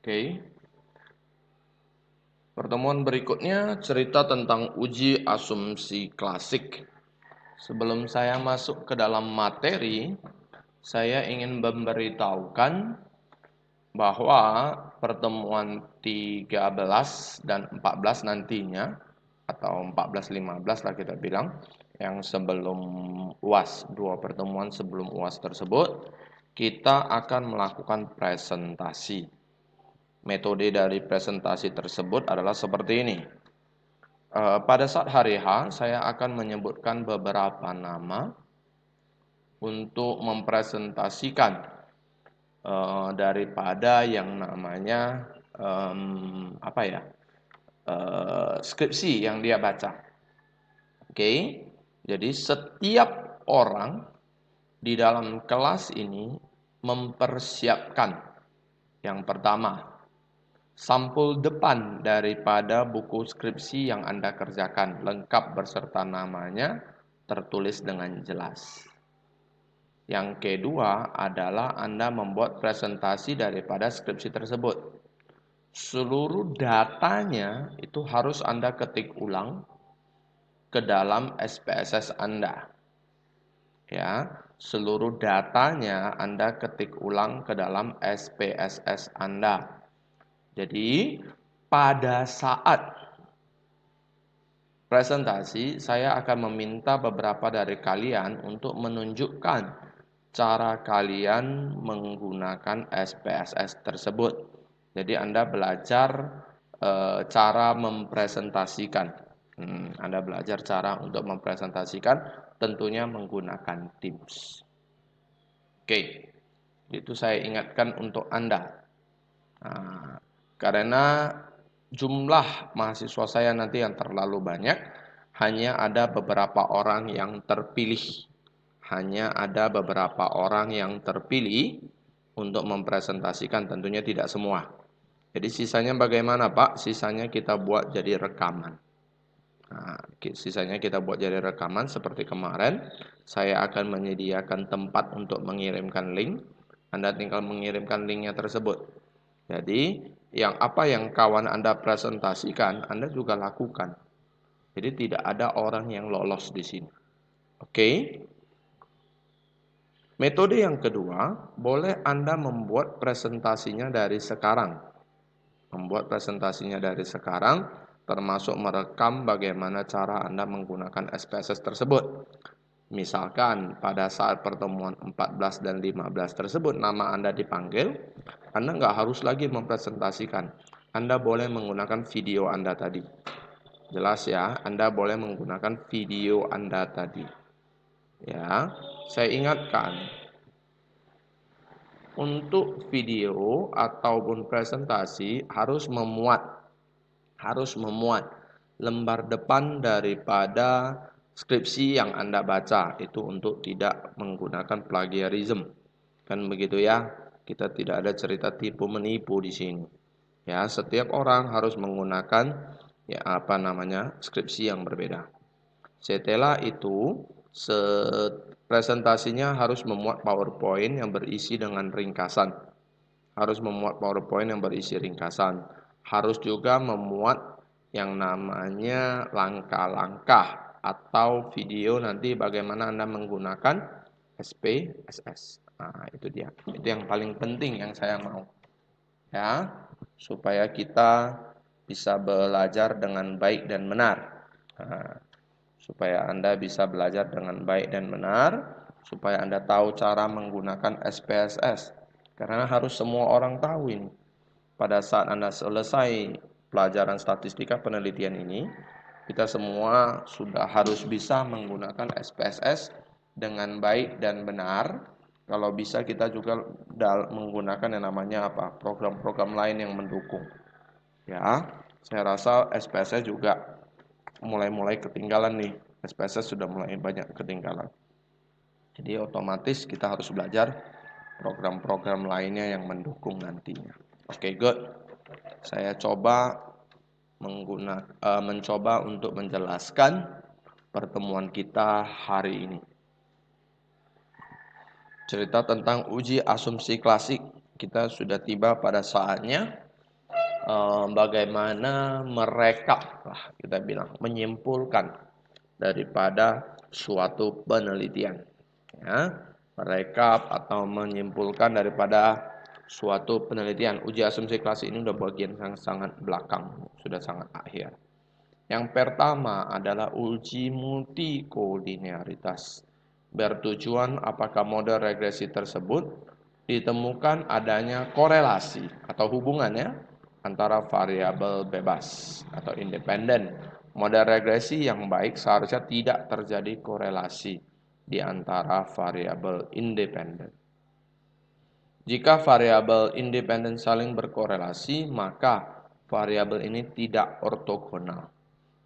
Oke. Pertemuan berikutnya cerita tentang uji asumsi klasik. Sebelum saya masuk ke dalam materi, saya ingin memberitahukan bahwa pertemuan 13 dan 14 nantinya, atau 14-15 lah kita bilang, yang sebelum UAS, dua pertemuan sebelum UAS tersebut, kita akan melakukan presentasi. Metode dari presentasi tersebut adalah seperti ini. Pada saat hari H, saya akan menyebutkan beberapa nama untuk mempresentasikan daripada yang namanya skripsi yang dia baca. Oke, jadi setiap orang di dalam kelas ini mempersiapkan yang pertama, sampul depan daripada buku skripsi yang Anda kerjakan, lengkap beserta namanya, tertulis dengan jelas. Yang kedua adalah Anda membuat presentasi daripada skripsi tersebut. Seluruh datanya itu harus Anda ketik ulang ke dalam SPSS Anda. Ya, seluruh datanya Anda ketik ulang ke dalam SPSS Anda. Jadi, pada saat presentasi, saya akan meminta beberapa dari kalian untuk menunjukkan cara kalian menggunakan SPSS tersebut. Jadi, Anda belajar cara mempresentasikan. Anda belajar cara untuk mempresentasikan, tentunya menggunakan Teams. Oke, itu saya ingatkan untuk Anda. Nah, karena jumlah mahasiswa saya nanti yang terlalu banyak, hanya ada beberapa orang yang terpilih. Hanya ada beberapa orang yang terpilih untuk mempresentasikan, tentunya tidak semua. Jadi sisanya bagaimana Pak? Sisanya kita buat jadi rekaman. Nah, sisanya kita buat jadi rekaman seperti kemarin. Saya akan menyediakan tempat untuk mengirimkan link. Anda tinggal mengirimkan linknya tersebut. Jadi, apa yang kawan Anda presentasikan, Anda juga lakukan. Jadi tidak ada orang yang lolos di sini. Oke? Metode yang kedua, boleh Anda membuat presentasinya dari sekarang. Membuat presentasinya dari sekarang, termasuk merekam bagaimana cara Anda menggunakan SPSS tersebut. Misalkan pada saat pertemuan 14 dan 15 tersebut nama Anda dipanggil, Anda nggak harus lagi mempresentasikan. Anda boleh menggunakan video Anda tadi. Jelas ya, Anda boleh menggunakan video Anda tadi. Ya, saya ingatkan, untuk video ataupun presentasi harus memuat lembar depan daripada skripsi yang Anda baca, itu untuk tidak menggunakan plagiarisme. Kan begitu ya? Kita tidak ada cerita tipu menipu di sini. Ya, setiap orang harus menggunakan skripsi yang berbeda. Setelah itu, presentasinya harus memuat PowerPoint yang berisi dengan ringkasan. Harus memuat PowerPoint yang berisi ringkasan. Harus juga memuat yang namanya langkah-langkah atau video nanti bagaimana Anda menggunakan SPSS. Nah, itu dia. Itu yang paling penting yang saya mau. Ya, supaya kita bisa belajar dengan baik dan benar. Nah, supaya Anda bisa belajar dengan baik dan benar, supaya Anda tahu cara menggunakan SPSS. Karena harus semua orang tahu ini. Pada saat Anda selesai pelajaran statistika penelitian ini, kita semua sudah harus bisa menggunakan SPSS dengan baik dan benar. Kalau bisa kita juga menggunakan yang namanya program-program lain yang mendukung. Ya, saya rasa SPSS juga mulai ketinggalan nih. SPSS sudah mulai banyak ketinggalan. Jadi otomatis kita harus belajar program-program lainnya yang mendukung nantinya. Oke, good. Saya coba mencoba untuk menjelaskan pertemuan kita hari ini. Cerita tentang uji asumsi klasik. Kita sudah tiba pada saatnya. bagaimana merekap lah kita bilang, menyimpulkan daripada suatu penelitian. Ya, merekap atau menyimpulkan daripada suatu penelitian. Uji asumsi klasik ini udah bagian yang sangat belakang, sudah sangat akhir. Yang pertama adalah uji multikolinearitas. Bertujuan apakah model regresi tersebut ditemukan adanya korelasi atau hubungannya antara variabel bebas atau independen. Model regresi yang baik seharusnya tidak terjadi korelasi di antara variabel independen. Jika variabel independen saling berkorelasi, maka variabel ini tidak ortogonal.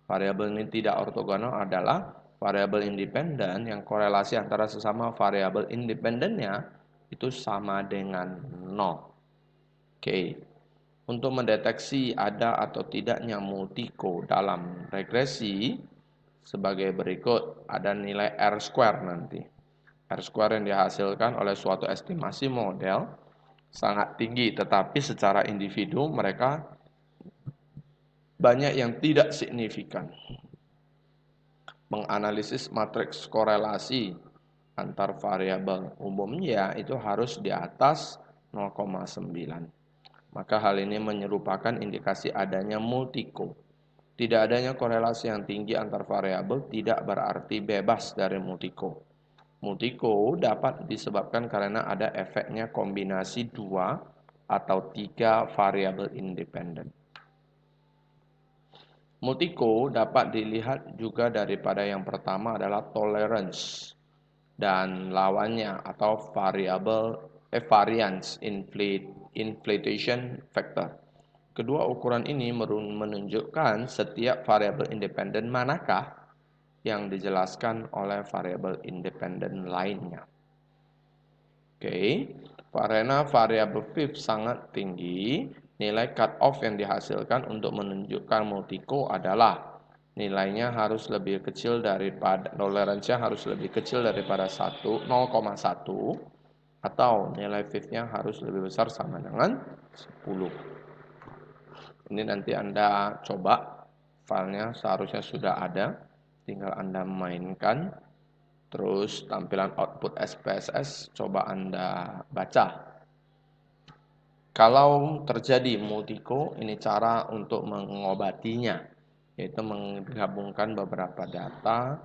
Variabel ini tidak ortogonal adalah variabel independen yang korelasi antara sesama variabel independennya itu sama dengan 0. Oke. Untuk mendeteksi ada atau tidaknya multiko dalam regresi sebagai berikut, ada nilai R-square nanti. R-square yang dihasilkan oleh suatu estimasi model sangat tinggi, tetapi secara individu mereka banyak yang tidak signifikan. Menganalisis matriks korelasi antar variabel umumnya itu harus di atas 0,9. Maka hal ini menyerupakan indikasi adanya multiko. Tidak adanya korelasi yang tinggi antar variabel tidak berarti bebas dari multiko. Multiko dapat disebabkan karena ada efeknya kombinasi 2 atau 3 variabel independen. Multiko dapat dilihat juga daripada yang pertama adalah tolerance dan lawannya atau variance inflation factor. Kedua ukuran ini menunjukkan setiap variabel independen manakah yang dijelaskan oleh variabel independen lainnya. Oke, karena variabel fifth sangat tinggi, nilai cut off yang dihasilkan untuk menunjukkan multiko adalah nilainya harus lebih kecil daripada toleransinya harus lebih kecil daripada 0,1 atau nilai fifth-nya harus lebih besar sama dengan 10. Ini nanti Anda coba, filenya seharusnya sudah ada, tinggal Anda mainkan. Terus tampilan output SPSS coba Anda baca. Kalau terjadi multiko, ini cara untuk mengobatinya, yaitu menggabungkan beberapa data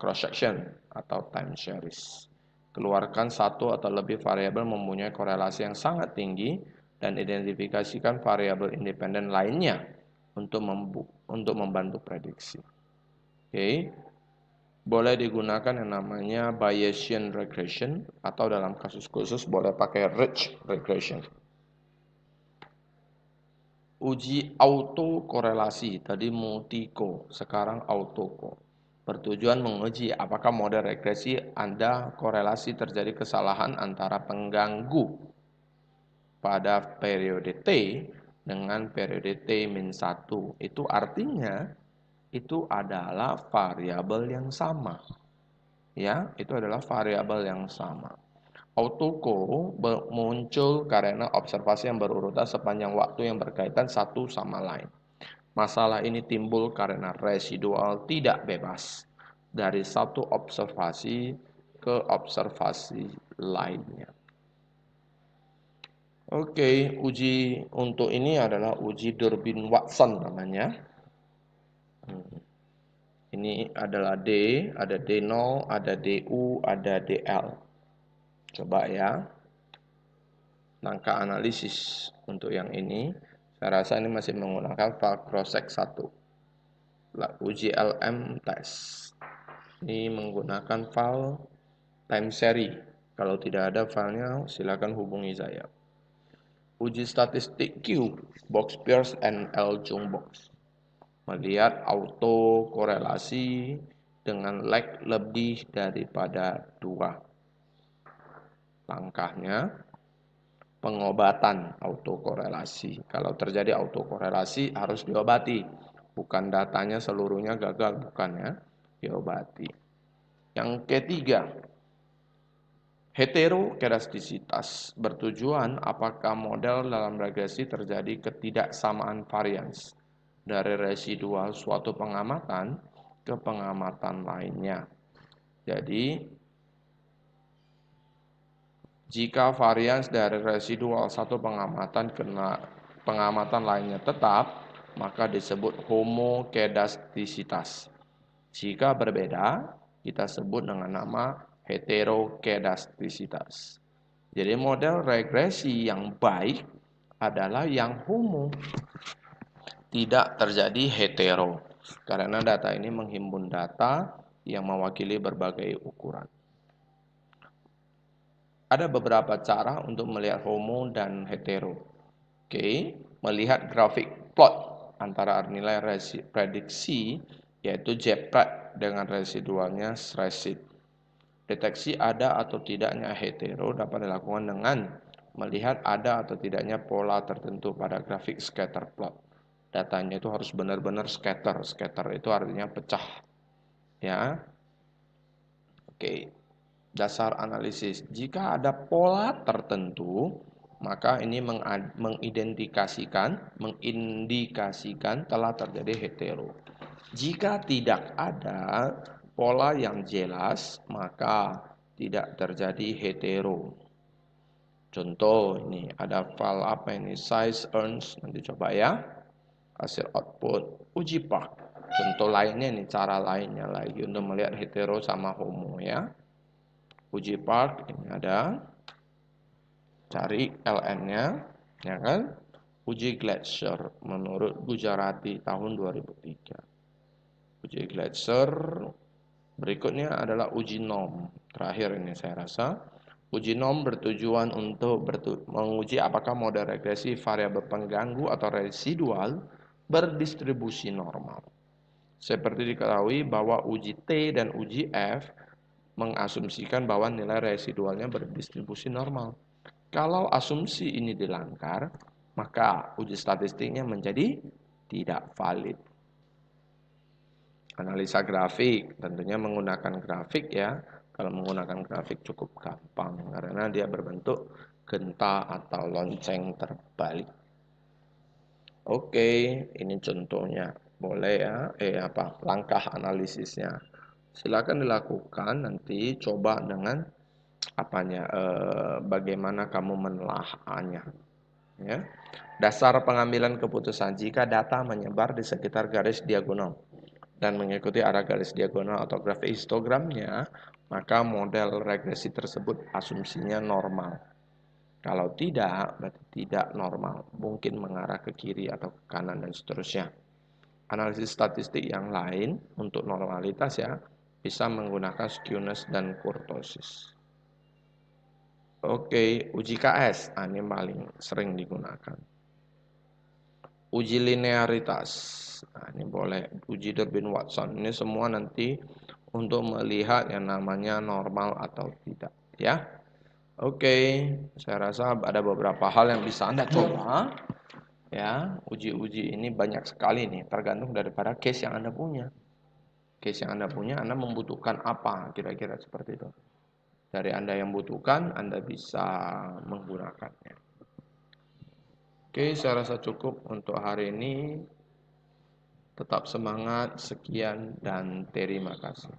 cross-section atau time series. Keluarkan satu atau lebih variabel mempunyai korelasi yang sangat tinggi dan identifikasikan variabel independen lainnya untuk membantu prediksi. Oke. Boleh digunakan yang namanya Bayesian regression atau dalam kasus khusus boleh pakai ridge regression. Uji autokorelasi, tadi multiko, sekarang autoko. Bertujuan menguji apakah model regresi Anda korelasi terjadi kesalahan antara pengganggu pada periode T dengan periode T-1. Itu artinya itu adalah variabel yang sama. Ya, itu adalah variabel yang sama. Autoko muncul karena observasi yang berurutan sepanjang waktu yang berkaitan satu sama lain. Masalah ini timbul karena residual tidak bebas dari satu observasi ke observasi lainnya. Oke, uji untuk ini adalah uji Durbin-Watson namanya. Ini adalah D, ada D0, ada DU, ada DL. Coba ya. Langkah analisis untuk yang ini, saya rasa ini masih menggunakan file cross-check 1. Uji LM test. Ini menggunakan file time series. Kalau tidak ada filenya, silakan hubungi saya. Uji statistik Q, box Peirce and L Jungbox. Melihat auto korelasi dengan lag lebih daripada 2. Langkahnya pengobatan autokorelasi. Kalau terjadi autokorelasi harus diobati. Bukan datanya seluruhnya gagal, bukan ya. Diobati. Yang ketiga, Heterokedastisitas bertujuan apakah model dalam regresi terjadi ketidaksamaan varians dari residual suatu pengamatan ke pengamatan lainnya. Jadi, jika varians dari residual satu pengamatan ke pengamatan lainnya tetap, maka disebut homokedastisitas. Jika berbeda, kita sebut dengan nama heterokedastisitas. Jadi model regresi yang baik adalah yang homo, tidak terjadi hetero. Karena data ini menghimpun data yang mewakili berbagai ukuran. Ada beberapa cara untuk melihat homo dan hetero. Oke, melihat grafik plot antara nilai prediksi yaitu JPRED dengan residualnya SRESIT. Deteksi ada atau tidaknya hetero dapat dilakukan dengan melihat ada atau tidaknya pola tertentu pada grafik scatter plot. Datanya itu harus benar-benar scatter. Scatter itu artinya pecah. Ya. Oke. Dasar analisis. Jika ada pola tertentu, maka ini mengindikasikan telah terjadi hetero. Jika tidak ada pola yang jelas, maka tidak terjadi hetero. Contoh ini ada file apa ini, size earns, nanti coba ya. Hasil output uji park. Contoh lainnya ini, cara lainnya lagi untuk melihat hetero sama homo ya. Uji park ini ada, cari LN-nya, ya kan? Uji Glacier menurut Gujarati tahun 2003. Uji Glacier berikutnya adalah uji norm. Terakhir ini saya rasa. Uji norm bertujuan untuk menguji apakah model regresi variabel pengganggu atau residual berdistribusi normal. Seperti diketahui bahwa uji T dan uji F mengasumsikan bahwa nilai residualnya berdistribusi normal. Kalau asumsi ini dilanggar, maka uji statistiknya menjadi tidak valid. Analisa grafik, tentunya menggunakan grafik ya. Kalau menggunakan grafik cukup gampang karena dia berbentuk genta atau lonceng terbalik. Oke, ini contohnya. Boleh ya, langkah analisisnya. Silakan dilakukan, nanti coba dengan bagaimana kamu menelaahnya. Ya. Dasar pengambilan keputusan jika data menyebar di sekitar garis diagonal dan mengikuti arah garis diagonal atau grafik histogramnya, maka model regresi tersebut asumsinya normal. Kalau tidak, berarti tidak normal, mungkin mengarah ke kiri atau ke kanan dan seterusnya. Analisis statistik yang lain untuk normalitas ya, bisa menggunakan skewness dan kurtosis. Oke, uji KS, ini paling sering digunakan. Uji linearitas, ini boleh. Uji Durbin-Watson, ini semua nanti untuk melihat yang namanya normal atau tidak, ya. Oke, saya rasa ada beberapa hal yang bisa Anda coba. Ya, uji-uji ini banyak sekali nih, tergantung daripada case yang Anda punya. Case yang Anda punya, Anda membutuhkan apa, kira-kira seperti itu. Dari Anda yang butuhkan, Anda bisa menggunakannya. Oke, saya rasa cukup untuk hari ini. Tetap semangat, sekian, dan terima kasih.